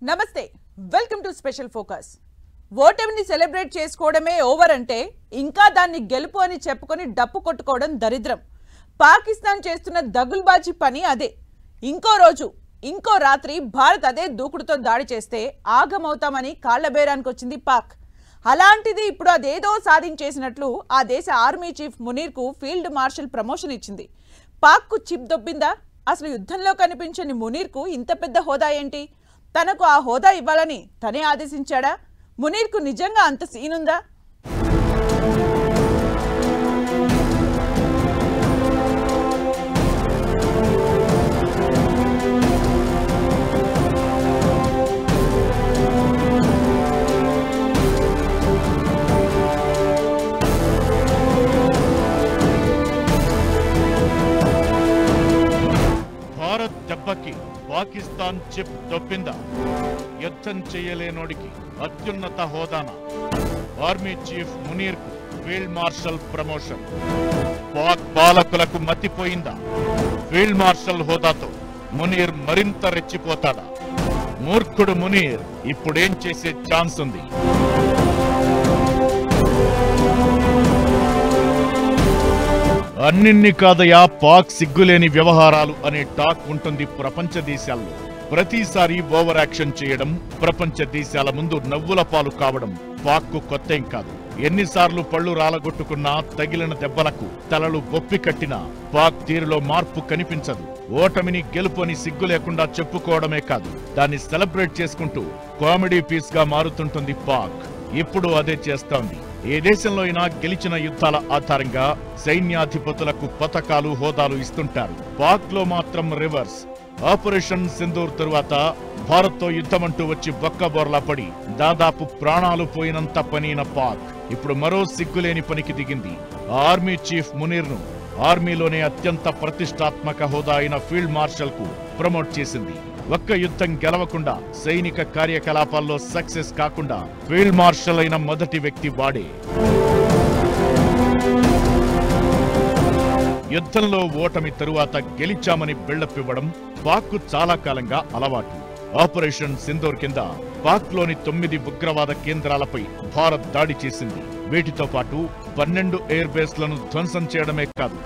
నమస్తే welcome to special focus. ఓటమిని celebrate చేసుకోవడమే ఓవర్ అంటే ఇంకా దాన్ని గెలుపు అని చెప్పుకొని డప్పు కొట్టుకోవడం దరిద్రం. పాకిస్తాన్ చేస్తున్న దగుల్బాజీ పని అదే. ఇంకో రోజు ఇంకో రాత్రి భారత్ అదే దూకుడుతో దాడి చేస్తే ఆగమవుతామని కాళ్లబేరానికి వచ్చింది పాక్. అలాంటిది ఇప్పుడు అదేదో సాధించేసినట్లు ఆ దేశ ఆర్మీ చీఫ్ మునీర్కు ఫీల్డ్ మార్షల్ ప్రమోషన్ ఇచ్చింది. పాక్కు చిప్ దొబ్బిందా? అసలు యుద్ధంలో కనిపించని మునీర్కు ఇంత పెద్ద హోదా ఏంటి? తనకు ఆ హోదా ఇవ్వాలని తనే ఆదేశించాడా? మునీర్కు నిజంగా అంత సీనుందా? భారత్ దెబ్బకి పాకిస్తాన్ చిప్ దొబ్బిందా? యుద్ధం చేయలేనోడికి అత్యున్నత హోదాన ఆర్మీ చీఫ్ మునీర్ కు ఫీల్డ్ మార్షల్ ప్రమోషన్. పాక్ పాలకులకు మతిపోయిందా? ఫీల్డ్ మార్షల్ హోదాతో మునీర్ మరింత రెచ్చిపోతాడా? మూర్ఖుడు మునీర్ ఇప్పుడేం చేసే ఛాన్స్ ఉంది? అన్నిన్ని కాదయా పాక్ సిగ్గులేని వ్యవహారాలు అనే టాక్ ఉంటుంది ప్రపంచ దేశాల్లో. ప్రతిసారి ఓవర్ యాక్షన్ చేయడం, ప్రపంచ దేశాల ముందు నవ్వుల పాలు కావడం పాక్కు కొత్తేం కాదు. ఎన్నిసార్లు పళ్ళు రాలగొట్టుకున్నా, తగిలిన దెబ్బలకు తలలు బొప్పి కట్టినా పాక్ తీరులో మార్పు కనిపించదు. ఓటమిని గెలుపని సిగ్గు లేకుండా చెప్పుకోవడమే కాదు, దాన్ని సెలబ్రేట్ చేసుకుంటూ కామెడీ పీస్ గా మారుతుంటుంది పాక్. ఇప్పుడు అదే చేస్తోంది. ఏ దేశంలో అయినా గెలిచిన యుద్ధాల ఆధారంగా సైన్యాధిపతులకు పతకాలు, హోదాలు ఇస్తుంటారు. పాక్ లో మాత్రం రివర్స్. ఆపరేషన్ సింధూర్ తరువాత భారత్తో యుద్ధమంటూ వచ్చి బొక్కబోర్లా పడి దాదాపు ప్రాణాలు పోయినంత పనిన పాక్ ఇప్పుడు మరో సిగ్గులేని పనికి దిగింది. ఆర్మీ చీఫ్ మునీర్ ను ఆర్మీలోనే అత్యంత ప్రతిష్టాత్మక హోదా అయిన ఫీల్డ్ మార్షల్ కు ప్రమోట్ చేసింది. ఒక్క యుద్ధం గెలవకుండా, సైనిక కార్యకలాపాల్లో సక్సెస్ కాకుండా ఫీల్డ్ మార్షల్ అయిన మొదటి వ్యక్తి వాడే. యుద్ధంలో ఓటమి తరువాత గెలిచామని బిల్డప్ ఇవ్వడం పాక్కు చాలా కాలంగా అలవాటు. ఆపరేషన్ సింధూర్ కింద పాక్లోని 9 ఉగ్రవాద కేంద్రాలపై భారత్ దాడి చేసింది. వీటితో పాటు 12 ఎయిర్ బేస్లను ధ్వంసం చేయడమే కాదు,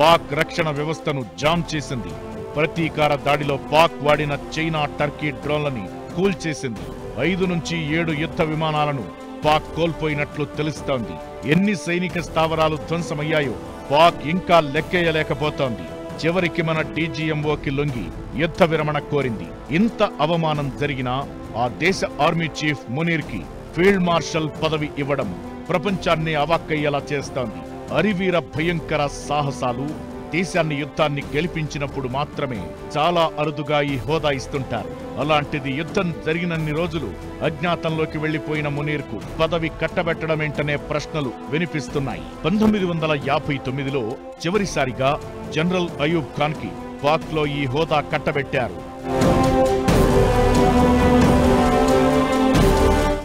పాక్ రక్షణ వ్యవస్థను జామ్ చేసింది. ప్రతీకార దాడిలో పాక్ వాడిన చైనా, టర్కీ డ్రోన్లని కూల్చేసింది. 5 నుంచి 7 యుద్ధ విమానాలను పాక్ కోల్పోయినట్లు తెలుస్తోంది. ఎన్ని సైనిక స్థావరాలు ధ్వంసమయ్యాయో పాక్ ఇంకా లెక్కేయలేకపోతోంది. చివరికి మన డీజీఎంఓకి లొంగి యుద్ధ విరమణ కోరింది. ఇంత అవమానం జరిగినా ఆ దేశ ఆర్మీ చీఫ్ మునీర్ కి ఫీల్డ్ మార్షల్ పదవి ఇవ్వడం ప్రపంచాన్ని అవాక్కయ్యేలా చేస్తోంది. అరివీర భయంకర సాహసాలు, దేశాన్ని యుద్ధాన్ని గెలిపించినప్పుడు మాత్రమే చాలా అరుదుగా ఈ హోదా ఇస్తుంటారు. అలాంటిది యుద్ధం జరిగినన్ని రోజులు అజ్ఞాతంలోకి వెళ్లిపోయిన మునీర్ కు పదవి కట్టబెట్టడమేంటనే ప్రశ్నలు వినిపిస్తున్నాయి. 1959లో చివరిసారిగా జనరల్ అయూబ్ ఖాన్ కి పాక్ లో ఈ హోదా కట్టబెట్టారు.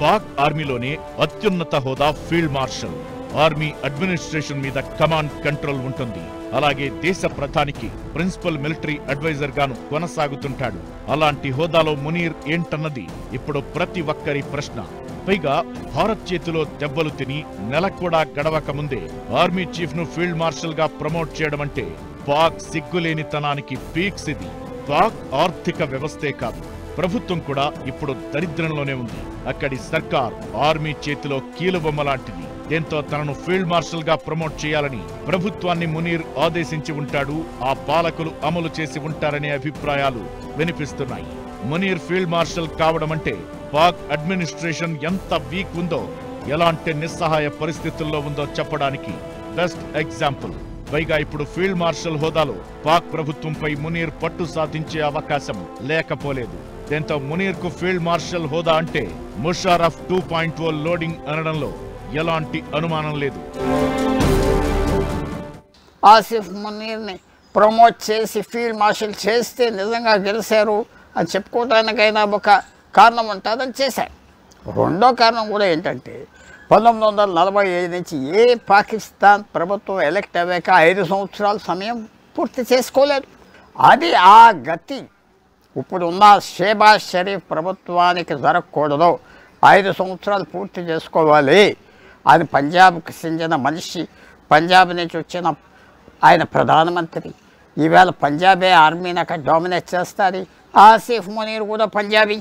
పాక్ ఆర్మీలోనే అత్యున్నత హోదా ఫీల్డ్ మార్షల్. ఆర్మీ అడ్మినిస్ట్రేషన్ మీద కమాండ్ కంట్రోల్ ఉంటుంది. అలాగే దేశ ప్రధానికి ప్రిన్సిపల్ మిలిటరీ అడ్వైజర్ గాను కొనసాగుతుంటాడు. అలాంటి హోదాలో మునీర్ ఏంటన్నది ఇప్పుడు ప్రతి ఒక్కరి ప్రశ్న. పైగా భారత్ చేతిలో దెబ్బలు తిని నెల కూడా గడవక ముందే ఆర్మీ చీఫ్ ను ఫీల్డ్ మార్షల్ గా ప్రమోట్ చేయడం అంటే పాక్ సిగ్గులేనితనానికి పీక్స్ ఇది. పాక్ ఆర్థిక వ్యవస్థే కాదు, ప్రభుత్వం కూడా ఇప్పుడు దరిద్రంలోనే ఉంది. అక్కడి సర్కార్ ఆర్మీ చేతిలో కీలుబొమ్మ లాంటిది. దీంతో తనను ఫీల్డ్ మార్షల్ గా ప్రమోట్ చేయాలని ప్రభుత్వాన్ని మునీర్ ఆదేశించి ఉంటాడు. ఆ పాలకులు అమలు చేసి ఉంటారనే అభిప్రాయాలు వినిపిస్తున్నాయి. మునీర్ ఫీల్డ్ మార్షల్ కావడం అంటే పాక్ అడ్మినిస్ట్రేషన్ ఎంత వీక్ ఉందో, ఎలాంటి నిస్సహాయ పరిస్థితుల్లో ఉందో చెప్పడానికి బెస్ట్ ఎగ్జాంపుల్. పైగా ఇప్పుడు ఫీల్డ్ మార్షల్ హోదాలో పాక్ ప్రభుత్వంపై మునీర్ పట్టు సాధించే అవకాశం లేకపోలేదు. దీంతో మునీర్ కు ఫీల్డ్ మార్షల్ హోదా అంటే ముషారఫ్ 2.0 లోడింగ్ అనడంలో ఎలాంటి అనుమానం లేదు. ఆసిఫ్ మునీర్ని ప్రమోట్ చేసి ఫీల్డ్ మార్షల్ చేస్తే నిజంగా గెలిచారు అని చెప్పుకోవడానికైనా ఒక కారణం ఉంటుందని చేశారు. రెండో కారణం కూడా ఏంటంటే 1945 నుంచి ఏ పాకిస్తాన్ ప్రభుత్వం ఎలక్ట్ అయ్యాక 5 సంవత్సరాల సమయం పూర్తి చేసుకోలేదు. అది ఆ గతి ఇప్పుడున్న షేబాజ్ షరీఫ్ ప్రభుత్వానికి జరగకూడదు. 5 సంవత్సరాలు పూర్తి చేసుకోవాలి. ఆయన పంజాబ్కి చెందిన మనిషి, పంజాబ్ నుంచి వచ్చిన ఆయన ప్రధానమంత్రి. ఈవేళ పంజాబే ఆర్మీని అక్కడ డామినేట్ చేస్తుంది. ఆసిఫ్ మునీర్ కూడా పంజాబీ.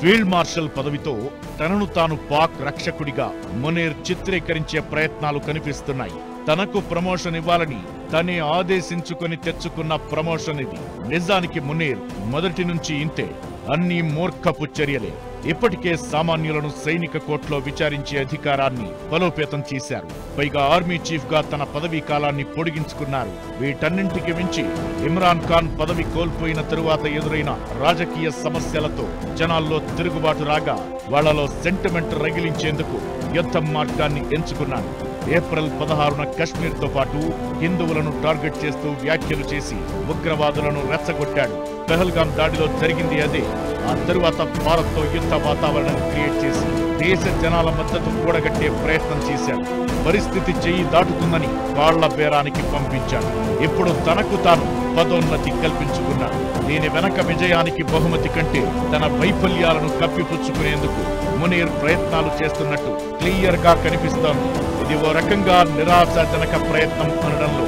ఫీల్డ్ మార్షల్ పదవితో తనను తాను పాక్ రక్షకుడిగా మునీర్ చిత్రీకరించే ప్రయత్నాలు కనిపిస్తున్నాయి. తనకు ప్రమోషన్ ఇవ్వాలని తనే ఆదేశించుకొని తెచ్చుకున్న ప్రమోషన్ ఇది. నిజానికి మునీర్ మొదటి నుంచి ఇంతే. అన్ని మూర్ఖపు చర్యలే. ఇప్పటికే సామాన్యులను సైనిక కోర్టులో విచారించే అధికారాన్ని బలోపేతం చేశారు. పైగా ఆర్మీ చీఫ్ గా తన పదవీ కాలాన్ని పొడిగించుకున్నారు. వీటన్నింటికి మించి ఇమ్రాన్ ఖాన్ పదవి కోల్పోయిన తరువాత ఎదురైన రాజకీయ సమస్యలతో జనాల్లో తిరుగుబాటు రాగా వాళ్లలో సెంటిమెంట్ రగిలించేందుకు యుద్ధం మార్గాన్ని ఎంచుకున్నాడు. ఏప్రిల్ 16న కశ్మీర్తో పాటు హిందువులను టార్గెట్ చేస్తూ వ్యాఖ్యలు చేసి ఉగ్రవాదులను రెచ్చగొట్టాడు. పెహల్గాం దాడిలో జరిగింది అదే. ఆ తరువాత భారత్తో యుద్ధ వాతావరణం క్రియేట్ చేసి దేశ జనాల మద్దతు కూడగట్టే ప్రయత్నం చేశాడు. పరిస్థితి చెయ్యి దాటుతుందని కాళ్ల బేరానికి పంపించాడు. ఇప్పుడు తనకు తాను పదోన్నతి కల్పించుకున్నాడు. దీని వెనక విజయానికి బహుమతి కంటే తన వైఫల్యాలను కప్పిపుచ్చుకునేందుకు మునీర్ ప్రయత్నాలు చేస్తున్నట్టు క్లియర్ గా కనిపిస్తోంది. ఇది ఓ రకంగా నిరాశాజనక ప్రయత్నం అనడంలో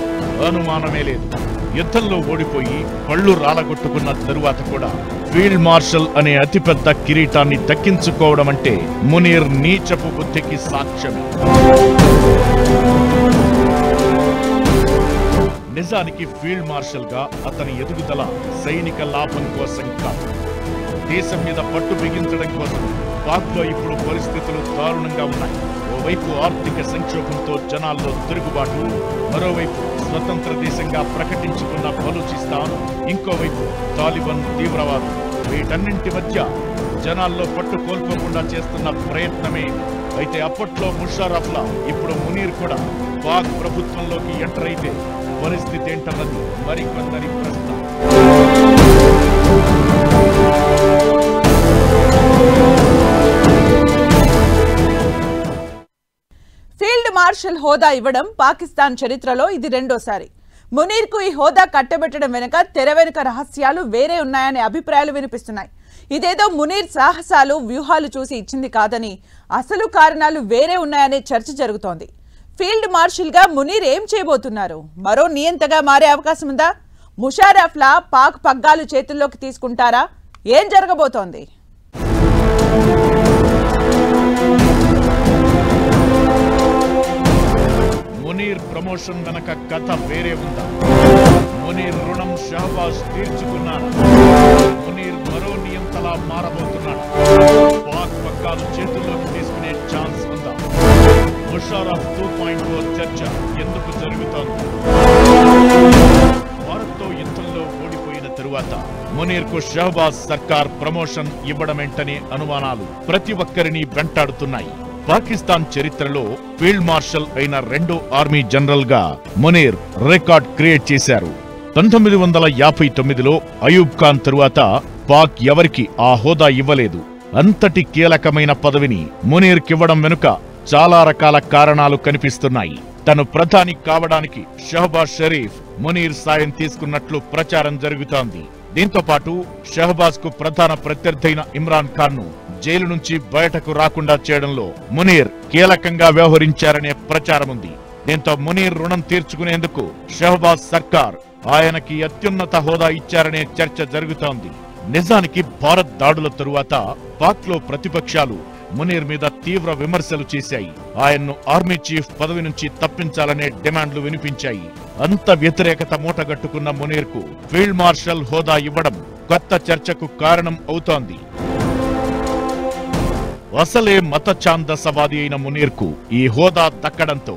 అనుమానమే లేదు. యుద్ధంలో ఓడిపోయి పళ్ళు రాలగొట్టుకున్న తరువాత కూడా ఫీల్డ్ మార్షల్ అనే అతిపెద్ద కిరీటాన్ని దక్కించుకోవడం అంటే మునీర్ నీచపు బుద్ధికి సాక్ష్యమే. నిజానికి ఫీల్డ్ మార్షల్ గా అతని ఎదుగుదల సైనిక లాభం కోసం కాదు, దేశం మీద పట్టు బిగించడం కోసం. పాక్ లో ఇప్పుడు పరిస్థితులు దారుణంగా ఉన్నాయి. ఓవైపు ఆర్థిక సంక్షోభంతో జనాల్లో తిరుగుబాటు, మరోవైపు స్వతంత్ర దేశంగా ప్రకటించుకున్న బలూచిస్తాన్, ఇంకోవైపు తాలిబాన్ తీవ్రవాదం. వీటన్నింటి మధ్య జనాల్లో పట్టు కోల్పోకుండా చేస్తున్న ప్రయత్నమే. అయితే అప్పట్లో ముషర్రఫ్లా ఇప్పుడు మునీర్ కూడా పాక్ ప్రభుత్వంలోకి ఎంటర్ అయితే పరిస్థితి ఏంటన్నది మరికొందరి ప్రశ్న. ఫీల్డ్ మార్షల్ హోదా ఇవ్వడం పాకిస్తాన్ చరిత్రలో ఇది రెండోసారి. మునీర్కు ఈ హోదా కట్టబెట్టడం వెనుక తెర వెనుక రహస్యాలు వేరే ఉన్నాయనే అభిప్రాయాలు వినిపిస్తున్నాయి. ఇదేదో మునీర్ సాహసాలు వ్యూహాలు చూసి ఇచ్చింది కాదని, అసలు కారణాలు వేరే ఉన్నాయనే చర్చ జరుగుతోంది. ఫీల్డ్ మార్షల్ గా మునీర్ ఏం చేయబోతున్నారు? మరో నియంతగా మారే అవకాశం ఉందా? ముషర్రఫ్లా పాక్ పగ్గాలు చేతుల్లోకి తీసుకుంటారా? ఏం జరగబోతోంది? మునీర్ ప్రమోషన్ వెనక కథ వేరే ఉందా? మునీర్ రుణం షహబాజ్ తీర్చుకున్నాడు. మునీర్ మరో నియంతలా మారబోతున్నాడు. పాక్ పగ్గాలు చేతుల్లోకి తీసుకునే ఛాన్స్ ఉందా? ముషర్రఫ్ 2.0 చర్చ ఎందుకు జరుగుతోంది? భారత్తో యుద్ధంలో ఓడిపోయిన తరువాత మునీర్ కు షహబాజ్ సర్కార్ ప్రమోషన్ ఇవ్వడమేంటనే అనుమానాలు ప్రతి ఒక్కరిని వెంటాడుతున్నాయి. పాకిస్తాన్ చరిత్రలో ఫీల్డ్ మార్షల్ అయిన రెండో ఆర్మీ జనరల్ గా మునీర్ రికార్డ్ క్రియేట్ చేశారు. 1959లో అయూబ్ ఖాన్ తరువాత పాక్ ఎవరికి ఆ హోదా ఇవ్వలేదు. అంతటి కీలకమైన పదవిని మునీర్ కివ్వడం వెనుక చాలా రకాల కారణాలు కనిపిస్తున్నాయి. తను ప్రధాని కావడానికి షహబాజ్ షరీఫ్ మునీర్ సాయం తీసుకున్నట్లు ప్రచారం జరుగుతోంది. దీంతో పాటు షహబాజ్ కు ప్రధాన ప్రత్యర్థైన ఇమ్రాన్ ఖాన్ ను జైలు నుంచి బయటకు రాకుండా చేయడంలో మునీర్ కీలకంగా వ్యవహరించారనే ప్రచారం ఉంది. దీంతో మునీర్ రుణం తీర్చుకునేందుకు షహబాజ్ సర్కార్ ఆయనకి అత్యున్నత హోదా ఇచ్చారనే చర్చ జరుగుతోంది. నిజానికి భారత్ దాడుల తరువాత పాక్ లో ప్రతిపక్షాలు మునీర్ మీద తీవ్ర విమర్శలు చేశాయి. ఆయన్ను ఆర్మీ చీఫ్ పదవి నుంచి తప్పించాలనే డిమాండ్లు వినిపించాయి. అంత వ్యతిరేకత మూటగట్టుకున్న మునీర్ కు ఫీల్డ్ మార్షల్ హోదా ఇవ్వడం కొత్త చర్చకు కారణం అవుతోంది. అసలే మత ఛాందసవాది అయిన మునీర్ కు ఈ హోదా దక్కడంతో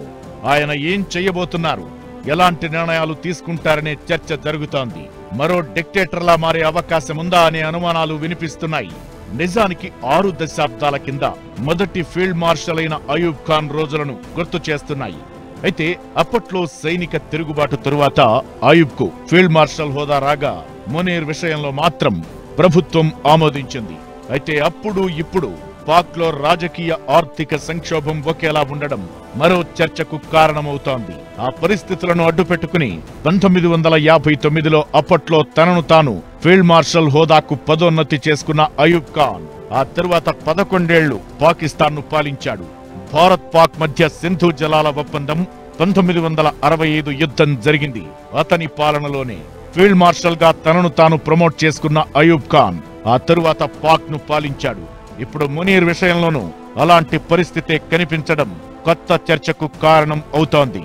ఆయన ఏం చేయబోతున్నారు, ఎలాంటి నిర్ణయాలు తీసుకుంటారనే చర్చ జరుగుతోంది. మరో డిక్టేటర్లా మారే అవకాశం ఉందా అనే అనుమానాలు వినిపిస్తున్నాయి. నిజానికి 6 దశాబ్దాల కింద మొదటి ఫీల్డ్ మార్షల్ అయిన అయూబ్ ఖాన్ రోజులను గుర్తు చేస్తున్నాయి. అయితే అప్పట్లో సైనిక తిరుగుబాటు తరువాత అయూబ్ కు ఫీల్డ్ మార్షల్ హోదా రాగా మునీర్ విషయంలో మాత్రం ప్రభుత్వం ఆమోదించింది. అయితే అప్పుడు ఇప్పుడు పాక్ లో రాజకీయ ఆర్థిక సంక్షోభం ఒకేలా ఉండడం మరో చర్చకు కారణమవుతోంది. ఆ పరిస్థితులను అడ్డుపెట్టుకుని 1959లో అప్పట్లో తనను తాను ఫీల్డ్ మార్షల్ హోదాకు పదోన్నతి చేసుకున్న అయూబ్ ఖాన్ ఆ తరువాత 11 ఏళ్లు పాకిస్తాన్ను పాలించాడు. భారత్ పాక్ మధ్య సింధు జలాల ఒప్పందం 1965 యుద్ధం జరిగింది. అతని పాలనలోనే ఫీల్డ్ మార్షల్ గా తనను తాను ప్రమోట్ చేసుకున్న అయూబ్ ఖాన్ ఆ తరువాత పాక్ ను పాలించాడు. ఇప్పుడు మునీర్ విషయంలోనూ అలాంటి పరిస్థితే కనిపించడం కొత్త చర్చకు కారణం అవుతోంది.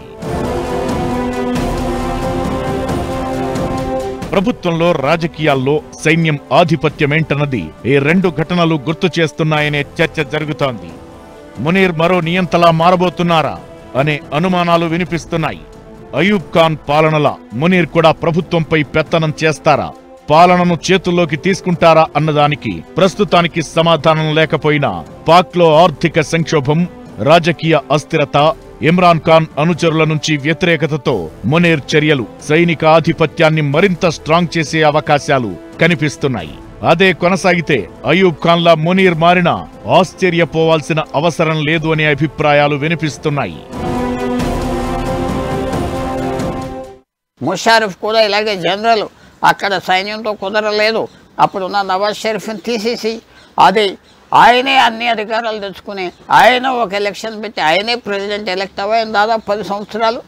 ప్రభుత్వంలో రాజకీయాల్లో సైన్యం ఆధిపత్యమేంటన్నది ఈ 2 ఘటనలు గుర్తు చేస్తున్నాయనే చర్చ జరుగుతోంది. మునీర్ మరో నియంతలా మారబోతున్నారా అనే అనుమానాలు వినిపిస్తున్నాయి. అయూబ్ ఖాన్ పాలనల మునీర్ కూడా ప్రభుత్వంపై పెత్తనం చేస్తారా, పాలనను చేతుల్లోకి తీసుకుంటారా అన్నదానికి ప్రస్తుతానికి సమాధానం లేకపోయినా పాక్ లో ఆర్థిక సంక్షోభం, రాజకీయ అస్థిరత, ఇమ్రాన్ ఖాన్ అనుచరుల నుంచి వ్యతిరేకతతో మునీర్ చర్యలు సైనిక ఆధిపత్యాన్ని మరింత స్ట్రాంగ్ చేసే అవకాశాలు కనిపిస్తున్నాయి. అదే కొనసాగితే అయూబ్ ఖాన్లా మునీర్ మారినా ఆశ్చర్యపోవాల్సిన అవసరం లేదు అనే అభిప్రాయాలు వినిపిస్తున్నాయి. ముషారఫ్ కూడా ఇలాగే జనరల్ అక్కడ సైన్యంతో కుదరలేదు. అప్పుడున్న నవాజ్ షరీఫ్ని తీసేసి అది ఆయనే అన్ని అధికారాలు తెచ్చుకుని ఆయన ఒక ఎలక్షన్ పెట్టి ఆయనే ప్రెసిడెంట్ ఎలక్ట్ అవ్వని దాదాపు 10 సంవత్సరాలు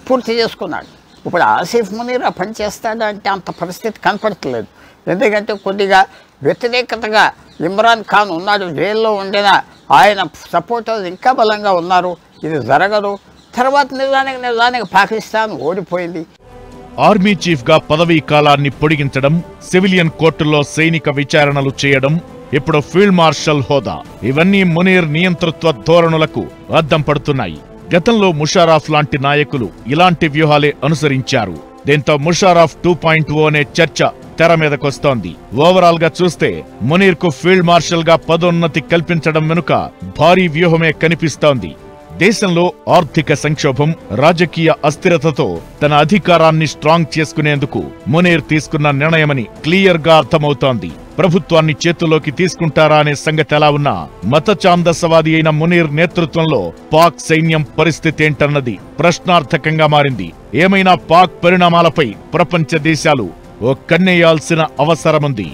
పూర్తి చేసుకున్నాడు. ఇప్పుడు ఆసిఫ్ మునీర్ ఆ పని చేస్తాడంటే అంత పరిస్థితి కనపడట్లేదు. ఎందుకంటే కొద్దిగా వ్యతిరేకతగా ఇమ్రాన్ ఖాన్ ఉన్నాడు, జైల్లో ఉండిన ఆయన సపోర్టర్స్ ఇంకా బలంగా ఉన్నారు. ఇది జరగదు. తర్వాత నిజానికి పాకిస్తాన్ ఓడిపోయింది. ఆర్మీ చీఫ్ గా పదవీ కాలాన్ని పొడిగించడం, సివిలియన్ కోర్టుల్లో సైనిక విచారణలు చేయడం, ఇప్పుడు ఫీల్డ్ మార్షల్ హోదా, ఇవన్నీ మునీర్ నియంతృత్వ ధోరణులకు అద్దం పడుతున్నాయి. గతంలో ముషారఫ్ లాంటి నాయకులు ఇలాంటి వ్యూహాలే అనుసరించారు. దీంతో ముషారఫ్ 2.0 అనే చర్చ తెర మీదకొస్తోంది. ఓవరాల్ గా చూస్తే మునీర్ కు ఫీల్డ్ మార్షల్ గా పదోన్నతి కల్పించడం వెనుక భారీ వ్యూహమే కనిపిస్తోంది. దేశంలో ఆర్థిక సంక్షోభం, రాజకీయ అస్థిరతతో తన అధికారాన్ని స్ట్రాంగ్ చేసుకునేందుకు మునీర్ తీసుకున్న నిర్ణయమని క్లియర్ గా అర్థమవుతోంది. ప్రభుత్వాన్ని చేతుల్లోకి తీసుకుంటారా అనే సంగతి ఎలా ఉన్నా మత ఛాందసవాది అయిన మునీర్ నేతృత్వంలో పాక్ సైన్యం పరిస్థితి ఏంటన్నది ప్రశ్నార్థకంగా మారింది. ఏమైనా పాక్ పరిణామాలపై ప్రపంచ దేశాలు ఓ కన్నేయాల్సిన అవసరముంది.